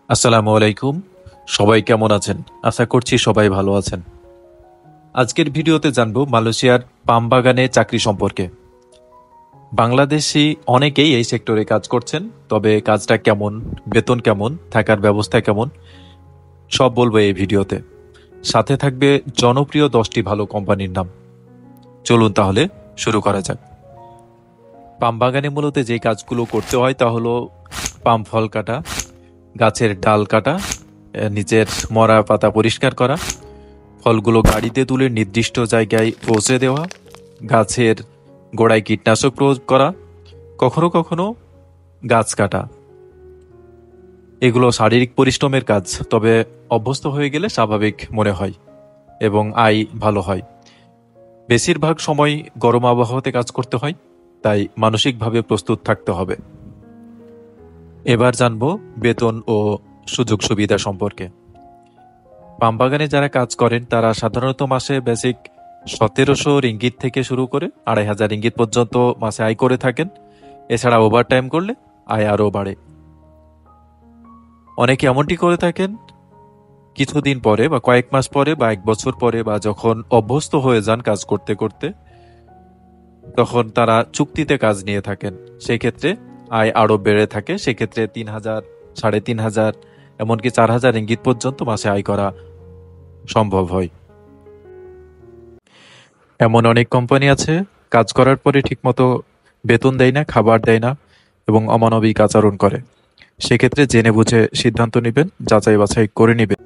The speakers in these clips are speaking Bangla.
আসসালামু আলাইকুম। সবাই কেমন আছেন? আশা করছি সবাই ভালো আছেন। আজকের ভিডিওতে জানবো মালয়েশিয়ার পাম বাগানে চাকরি সম্পর্কে। বাংলাদেশি অনেকেই এই সেক্টরে কাজ করছেন, তবে কাজটা কেমন, বেতন কেমন, থাকার ব্যবস্থা কেমন, সব বলবো এই ভিডিওতে। সাথে থাকবে জনপ্রিয় 10টি ভালো কোম্পানির নাম। চলুন তাহলে শুরু করা যাক। পাম বাগানে মূলত যে কাজগুলো করতে হয় তা হলো পাম ফল কাটা, গাছের ডাল কাটা, নিচের মরা পাতা পরিষ্কার করা, ফলগুলো গাড়িতে তুলে নির্দিষ্ট জায়গায় পৌঁছে দেওয়া, গাছের গোড়ায় কীটনাশক প্রয়োগ করা, কখনো কখনো গাছ কাটা। এগুলো শারীরিক পরিশ্রমের কাজ, তবে অভ্যস্ত হয়ে গেলে স্বাভাবিক মনে হয় এবং আয় ভালো হয়। বেশিরভাগ সময় গরম আবহাওয়াতে কাজ করতে হয়, তাই মানসিকভাবে প্রস্তুত থাকতে হবে। এবার জানবো বেতন ও সুযোগ সুবিধা সম্পর্কে। পাম বাগানে যারা কাজ করেন তারা সাধারণত মাসে বেসিক 1700 রিঙ্গিত থেকে শুরু করে 2500 রিঙ্গিত পর্যন্ত মাসে আয় করে থাকেন। এছাড়া ওভারটাইম করলে আয় আরও বাড়ে। অনেকে এমনটি করে থাকেন কিছুদিন পরে বা কয়েক মাস পরে বা এক বছর পরে বা যখন অভ্যস্ত হয়ে যান কাজ করতে করতে, তখন তারা চুক্তিতে কাজ নিয়ে থাকেন। সেক্ষেত্রে আয় আরও বেড়ে থাকে। সেক্ষেত্রে 3000, 3500, এমনকি 4000 রিঙ্গিত পর্যন্ত মাসে আয় করা সম্ভব হয়। এমন অনেক কোম্পানি আছে কাজ করার পরে ঠিকমতো বেতন দেয় না, খাবার দেয় না এবং অমানবিক আচরণ করে। সেক্ষেত্রে জেনে বুঝে সিদ্ধান্ত নেবেন, যাচাই বাছাই করে নেবেন।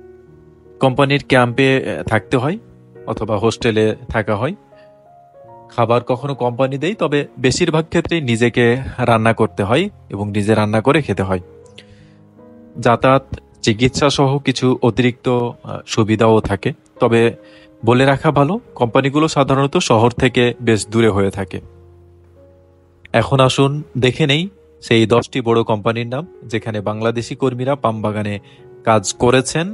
কোম্পানির ক্যাম্পে থাকতে হয় অথবা হোস্টেলে থাকা হয়। খাবার কখনো কোম্পানি দেয়, তবে বেশিরভাগ ক্ষেত্রেই নিজেকে রান্না করতে হয় এবং নিজে রান্না করে খেতে হয়। যাতায়াত, চিকিৎসা সহ কিছু অতিরিক্ত সুবিধাও থাকে, তবে বলে রাখা ভালো কোম্পানিগুলো সাধারণত শহর থেকে বেশ দূরে হয়ে থাকে। এখন আসুন দেখে নেই সেই 10টি বড় কোম্পানির নাম যেখানে বাংলাদেশি কর্মীরা পাম বাগানে কাজ করেছেন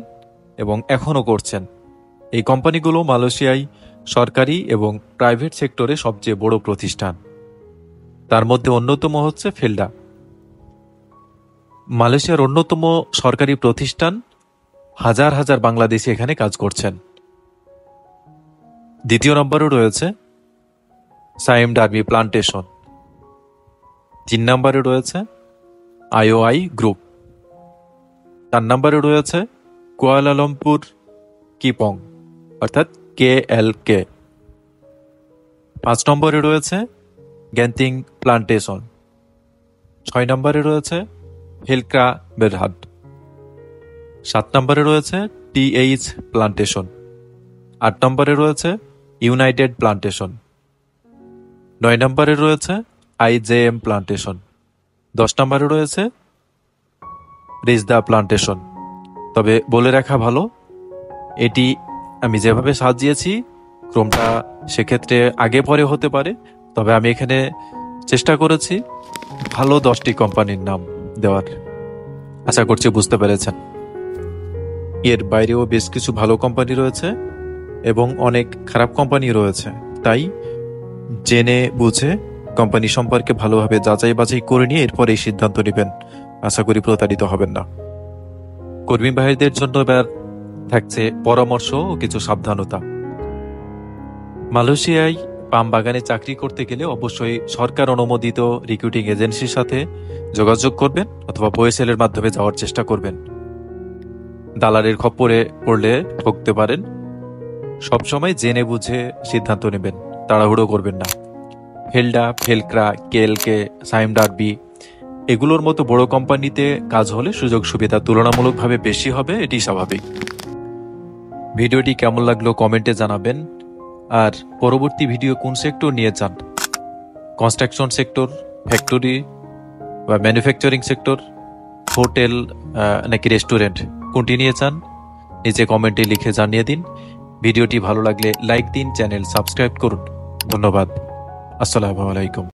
এবং এখনও করছেন। এই কোম্পানিগুলো মালয়েশিয়ায় সরকারি এবং প্রাইভেট সেক্টরে সবচেয়ে বড় প্রতিষ্ঠান। তার মধ্যে অন্যতম হচ্ছে ফেলডা, মালয়েশিয়ার অন্যতম সরকারি প্রতিষ্ঠান। হাজার হাজার বাংলাদেশি এখানে কাজ করছেন। দ্বিতীয় নম্বরে রয়েছে সাইম ডার্বি প্লান্টেশন। 3 নম্বরে রয়েছে আইওআই গ্রুপ। 4 নম্বরে রয়েছে কুয়ালালামপুর কিপং অর্থাৎ KLK। 5 নম্বরে রয়েছে গ্যান্তিং প্লান্টেশন। 6 নম্বরে রয়েছে হেলক্রা বেরহাট। 7 নম্বরে রয়েছে TH প্লান্টেশন। 8 নম্বরে রয়েছে ইউনাইটেড প্লান্টেশন। 9 নম্বরে রয়েছে IJM প্লান্টেশন। 10 নম্বরে রয়েছে রিজদা প্লান্টেশন। তবে বলে রাখা ভালো, এটি আমি যেভাবে সাজিয়েছি ক্রমটা সেক্ষেত্রে আগে পরে হতে পারে, তবে আমি এখানে চেষ্টা করেছি ভালো 10টি কোম্পানির নাম দেওয়ার। আশা করছি বুঝতে পেরেছেন। এর বাইরেও বেশ কিছু ভালো কোম্পানি রয়েছে এবং অনেক খারাপ কোম্পানি রয়েছে, তাই জেনে বুঝে কোম্পানি সম্পর্কে ভালোভাবে যাচাই বাছাই করে নিয়ে এরপর এই সিদ্ধান্ত নেবেন। আশা করি প্রতারিত হবেন না। কর্মী ভাইদের জন্য এবার থাকছে পরামর্শ ও কিছু সাবধানতা। মালয়েশিয়ায় পাম বাগানে চাকরি করতে গেলে অবশ্যই সরকার অনুমোদিত রিক্রুটিং এজেন্সির সাথে যোগাযোগ করবেন অথবা ওয়েবসাইটের মাধ্যমে যাওয়ার চেষ্টা করবেন। দালালের খপ্পরে পড়লে ঠকতে পারেন। সবসময় জেনে বুঝে সিদ্ধান্ত নেবেন, তাড়াহুড়ো করবেন না। ফেলডা, ফেলক্রা, KLK, সাইম ডার্বি এগুলোর মতো বড় কোম্পানিতে কাজ হলে সুযোগ সুবিধা তুলনামূলকভাবে বেশি হবে, এটি স্বাভাবিক। ভিডিওটি কেমন লাগলো কমেন্টে জানাবেন। আর পরবর্তী ভিডিও কোন সেক্টর নিয়ে চান, কনস্ট্রাকশন সেক্টর, ফ্যাক্টরি বা ম্যানুফ্যাকচারিং সেক্টর, হোটেল নাকি রেস্টুরেন্ট, কোনটি নিয়ে চান নিচে কমেন্টে লিখে জানিয়ে দিন। ভিডিওটি ভালো লাগলে লাইক দিন, চ্যানেল সাবস্ক্রাইব করুন। ধন্যবাদ। আসসালামু আলাইকুম।